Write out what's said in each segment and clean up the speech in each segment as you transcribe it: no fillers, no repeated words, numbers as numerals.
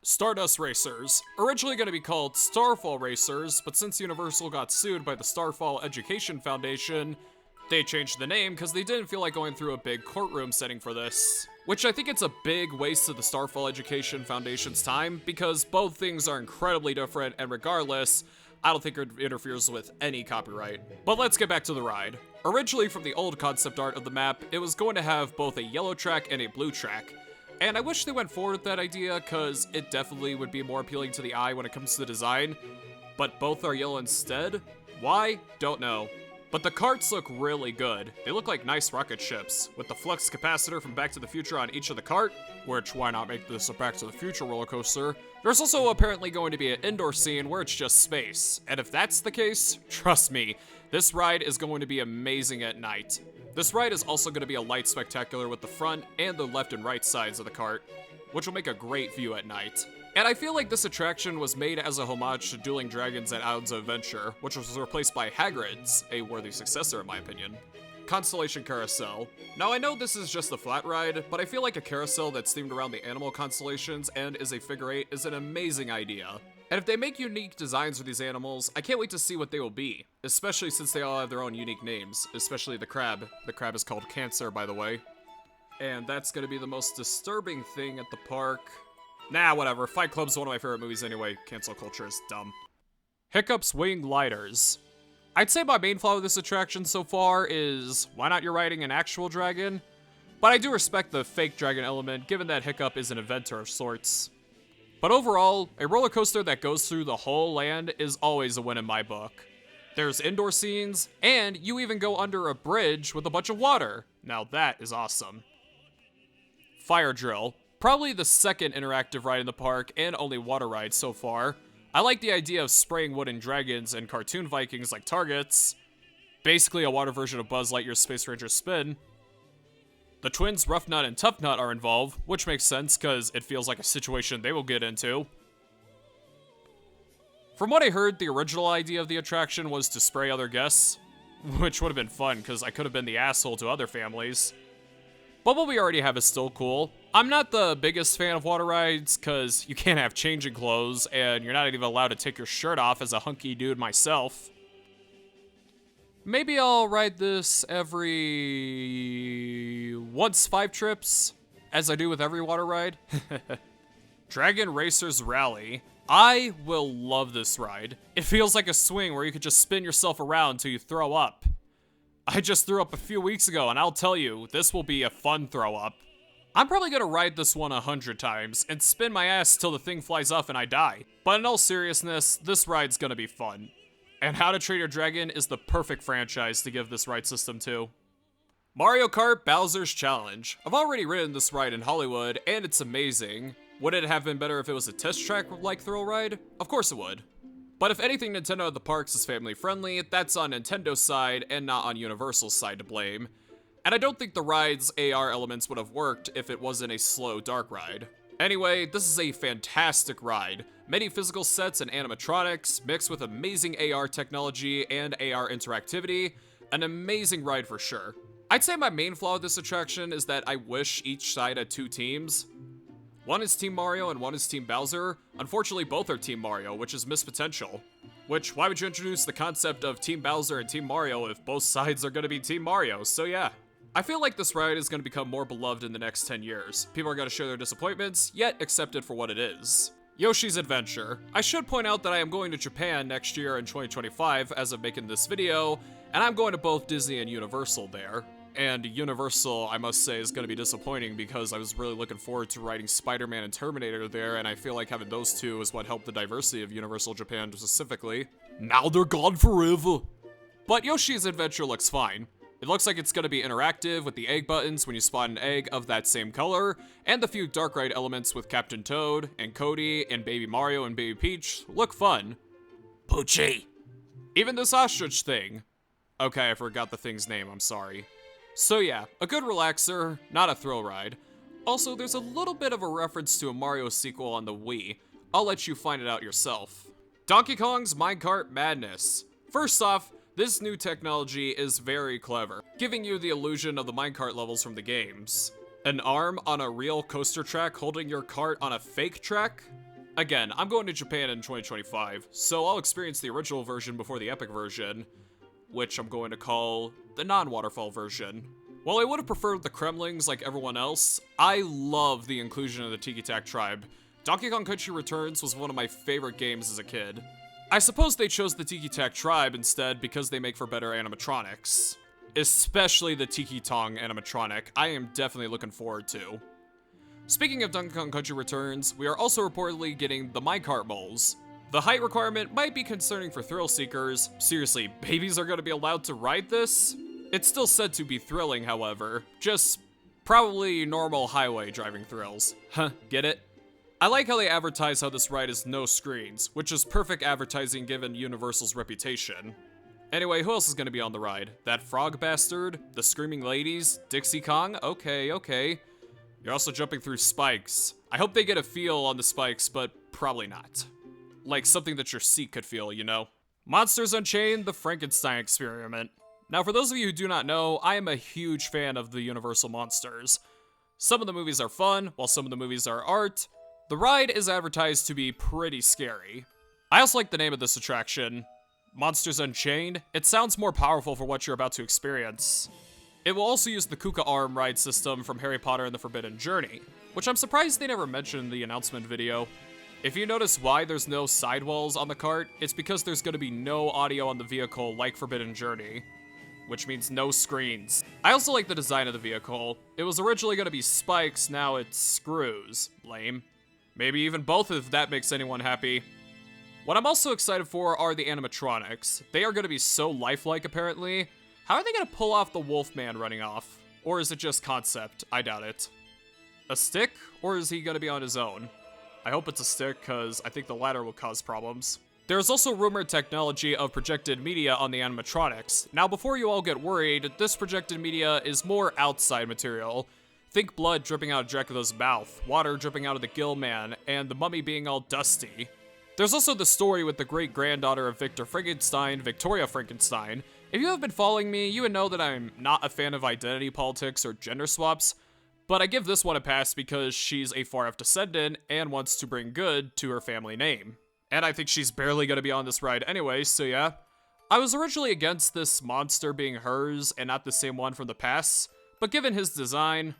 Stardust Racers. Originally going to be called Starfall Racers, but since Universal got sued by the Starfall Education Foundation, they changed the name because they didn't feel like going through a big courtroom setting for this. Which I think it's a big waste of the Starfall Education Foundation's time, because both things are incredibly different, and regardless, I don't think it interferes with any copyright. But let's get back to the ride. Originally from the old concept art of the map, it was going to have both a yellow track and a blue track. And I wish they went forward with that idea, because it definitely would be more appealing to the eye when it comes to the design. But both are yellow instead? Why? Don't know. But the carts look really good. They look like nice rocket ships, with the flux capacitor from Back to the Future on each of the cart, which why not make this a Back to the Future roller coaster? There's also apparently going to be an indoor scene where it's just space, and if that's the case, trust me, this ride is going to be amazing at night. This ride is also going to be a light spectacular with the front and the left and right sides of the cart, which will make a great view at night. And I feel like this attraction was made as a homage to Dueling Dragons at Islands of Adventure, which was replaced by Hagrid's, a worthy successor in my opinion. Constellation Carousel. Now I know this is just a flat ride, but I feel like a carousel that's themed around the animal constellations and is a figure eight is an amazing idea. And if they make unique designs for these animals, I can't wait to see what they will be, especially since they all have their own unique names, especially the crab. The crab is called Cancer, by the way. And that's gonna be the most disturbing thing at the park. Nah, whatever. Fight Club's one of my favorite movies anyway. Cancel culture is dumb. Hiccup's Wing Gliders. I'd say my main flaw with this attraction so far is, why not you're riding an actual dragon? But I do respect the fake dragon element, given that Hiccup is an inventor of sorts. But overall, a roller coaster that goes through the whole land is always a win in my book. There's indoor scenes, and you even go under a bridge with a bunch of water. Now that is awesome. Fire Drill. Probably the second interactive ride in the park, and only water ride so far. I like the idea of spraying wooden dragons and cartoon Vikings like targets. Basically a water version of Buzz Lightyear's Space Ranger Spin. The twins Rough Nut and Tough Nut are involved, which makes sense because it feels like a situation they will get into. From what I heard, the original idea of the attraction was to spray other guests, which would have been fun because I could have been the asshole to other families. But what we already have is still cool. I'm not the biggest fan of water rides because you can't have changing clothes and you're not even allowed to take your shirt off as a hunky dude myself. Maybe I'll ride this every once 5 trips, as I do with every water ride. Dragon Racers Rally. I will love this ride. It feels like a swing where you could just spin yourself around till you throw up. I just threw up a few weeks ago, and I'll tell you, this will be a fun throw up. I'm probably gonna ride this one 100 times and spin my ass till the thing flies off and I die. But in all seriousness, this ride's gonna be fun. And How to Train Your Dragon is the perfect franchise to give this ride system to. Mario Kart Bowser's Challenge. I've already ridden this ride in Hollywood, and it's amazing. Would it have been better if it was a test track-like thrill ride? Of course it would. But if anything Nintendo at the parks is family friendly, that's on Nintendo's side and not on Universal's side to blame. And I don't think the ride's AR elements would have worked if it wasn't a slow, dark ride. Anyway, this is a fantastic ride. Many physical sets and animatronics, mixed with amazing AR technology and AR interactivity. An amazing ride for sure. I'd say my main flaw with this attraction is that I wish each side had 2 teams. One is Team Mario and one is Team Bowser. Unfortunately, both are Team Mario, which is missed potential. Which, why would you introduce the concept of Team Bowser and Team Mario if both sides are gonna be Team Mario? So yeah. I feel like this ride is gonna become more beloved in the next 10 years. People are gonna share their disappointments, yet accept it for what it is. Yoshi's Adventure. I should point out that I am going to Japan next year in 2025 as of making this video, and I'm going to both Disney and Universal there. And Universal, I must say, is going to be disappointing because I was really looking forward to riding Spider-Man and Terminator there, and I feel like having those two is what helped the diversity of Universal Japan specifically. Now they're gone forever. But Yoshi's Adventure looks fine. It looks like it's going to be interactive with the egg buttons when you spot an egg of that same color, and the few dark ride elements with Captain Toad, and Cody, and Baby Mario and Baby Peach look fun. Poochie! Even this ostrich thing. Okay, I forgot the thing's name, I'm sorry. So yeah, a good relaxer, not a thrill ride. Also, there's a little bit of a reference to a Mario sequel on the Wii. I'll let you find it out yourself. Donkey Kong's Minecart Madness. First off, this new technology is very clever, giving you the illusion of the minecart levels from the games. An arm on a real coaster track holding your cart on a fake track? Again, I'm going to Japan in 2025, so I'll experience the original version before the epic version, which I'm going to call the non-waterfall version. While I would have preferred the Kremlings like everyone else, I love the inclusion of the Tiki Tak tribe. Donkey Kong Country Returns was one of my favorite games as a kid. I suppose they chose the Tiki Tak tribe instead because they make for better animatronics. Especially the Tiki Tong animatronic, I am definitely looking forward to. Speaking of Donkey Kong Country Returns, we are also reportedly getting the minecart moles. The height requirement might be concerning for thrill seekers. Seriously, babies are going to be allowed to ride this? It's still said to be thrilling, however. Just probably normal highway driving thrills. Huh, get it? I like how they advertise how this ride is no screens, which is perfect advertising given Universal's reputation. Anyway, who else is going to be on the ride? That frog bastard? The screaming ladies? Dixie Kong? Okay. You're also jumping through spikes. I hope they get a feel on the spikes, but probably not. Like something that your seat could feel, you know? Monsters Unchained, the Frankenstein Experiment. Now, for those of you who do not know, I am a huge fan of the Universal monsters. Some of the movies are fun, while some of the movies are art. The ride is advertised to be pretty scary. I also like the name of this attraction, Monsters Unchained. It sounds more powerful for what you're about to experience. It will also use the Kuka arm ride system from Harry Potter and the Forbidden Journey, which I'm surprised they never mentioned in the announcement video. If you notice why there's no sidewalls on the cart, it's because there's going to be no audio on the vehicle like Forbidden Journey, which means no screens. I also like the design of the vehicle. It was originally going to be spikes, now it's screws. Lame. Maybe even both if that makes anyone happy. What I'm also excited for are the animatronics. They are going to be so lifelike, apparently. How are they going to pull off the Wolfman running off? Or is it just concept? I doubt it. A stick? Or is he going to be on his own? I hope it's a stick, because I think the latter will cause problems. There's also rumored technology of projected media on the animatronics. Now, before you all get worried, this projected media is more outside material. Think blood dripping out of Dracula's mouth, water dripping out of the Gill Man, and the mummy being all dusty. There's also the story with the great-granddaughter of Victor Frankenstein, Victoria Frankenstein. If you have been following me, you would know that I'm not a fan of identity politics or gender swaps, but I give this one a pass because she's a far-off descendant and wants to bring good to her family name. And I think she's barely gonna be on this ride anyway, so yeah. I was originally against this monster being hers and not the same one from the past, but given his design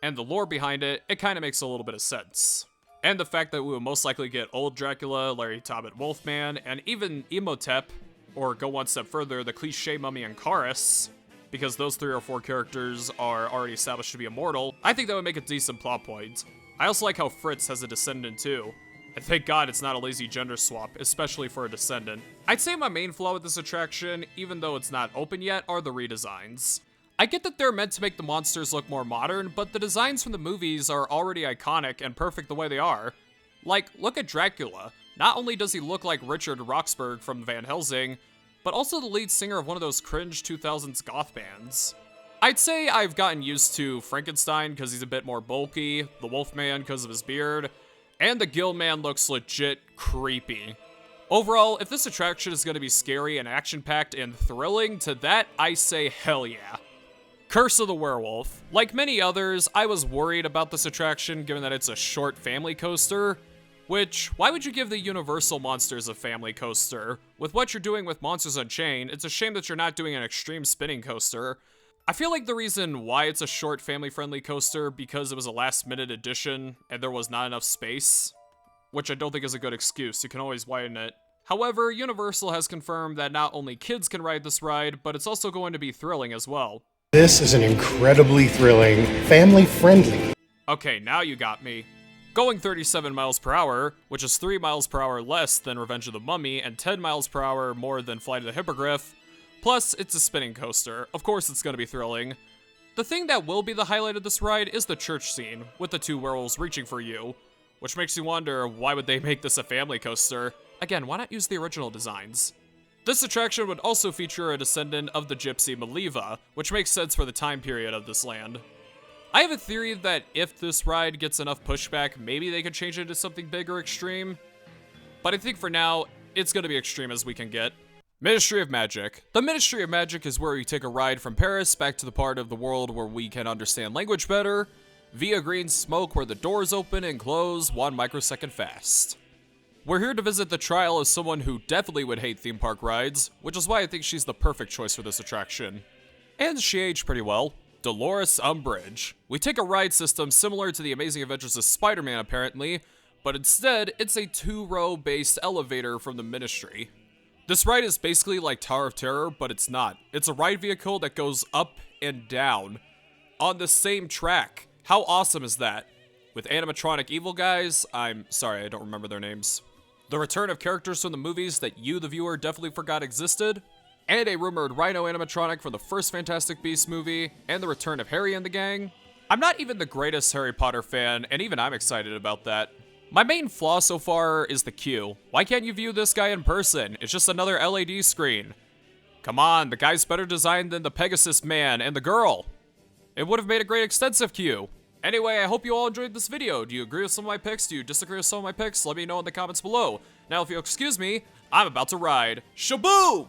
and the lore behind it, it kinda makes a little bit of sense. And the fact that we will most likely get old Dracula, Larry Tobit Wolfman, and even Imhotep, or go one step further, the cliche mummy and Chorus, because those 3 or 4 characters are already established to be immortal, I think that would make a decent plot point. I also like how Fritz has a descendant too. And thank God it's not a lazy gender swap, especially for a descendant. I'd say my main flaw with this attraction, even though it's not open yet, are the redesigns. I get that they're meant to make the monsters look more modern, but the designs from the movies are already iconic and perfect the way they are. Like, look at Dracula. Not only does he look like Richard Roxburgh from Van Helsing, but also the lead singer of one of those cringe 2000s goth bands. I'd say I've gotten used to Frankenstein because he's a bit more bulky, the Wolfman because of his beard, and the Gill Man looks legit creepy. Overall, if this attraction is going to be scary and action-packed and thrilling, to that I say hell yeah. Curse of the Werewolf. Like many others, I was worried about this attraction given that it's a short family coaster, which, why would you give the Universal Monsters a family coaster? With what you're doing with Monsters Unchained, it's a shame that you're not doing an extreme spinning coaster. I feel like the reason why it's a short family-friendly coaster because it was a last-minute addition and there was not enough space, which I don't think is a good excuse, you can always widen it. However, Universal has confirmed that not only kids can ride this ride, but it's also going to be thrilling as well. This is an incredibly thrilling, family-friendly. Okay, now you got me. Going 37 miles per hour, which is 3 miles per hour less than Revenge of the Mummy and 10 miles per hour more than Flight of the Hippogriff, plus it's a spinning coaster. Of course it's going to be thrilling. The thing that will be the highlight of this ride is the church scene, with the 2 werewolves reaching for you, which makes you wonder, why would they make this a family coaster? Again, why not use the original designs? This attraction would also feature a descendant of the gypsy Maliva, which makes sense for the time period of this land. I have a theory that if this ride gets enough pushback, maybe they could change it to something big or extreme. But I think for now, it's going to be extreme as we can get. Ministry of Magic. The Ministry of Magic is where we take a ride from Paris back to the part of the world where we can understand language better, via green smoke where the doors open and close 1 microsecond fast. We're here to visit the trial of someone who definitely would hate theme park rides, which is why I think she's the perfect choice for this attraction. And she aged pretty well. Dolores Umbridge. We take a ride system similar to the Amazing Adventures of Spider-Man apparently, but instead it's a 2-row based elevator from the Ministry. This ride is basically like Tower of Terror, but it's not. It's a ride vehicle that goes up and down on the same track. How awesome is that? With animatronic evil guys, I'm sorry, I don't remember their names. The return of characters from the movies that you, the viewer, definitely forgot existed, and a rumored rhino animatronic from the first Fantastic Beasts movie, and the return of Harry and the gang. I'm not even the greatest Harry Potter fan, and even I'm excited about that. My main flaw so far is the queue. Why can't you view this guy in person? It's just another LED screen. Come on, the guy's better designed than the Pegasus man and the girl. It would have made a great extensive queue. Anyway, I hope you all enjoyed this video. Do you agree with some of my picks? Do you disagree with some of my picks? Let me know in the comments below. Now, if you'll excuse me, I'm about to ride. Shaboom!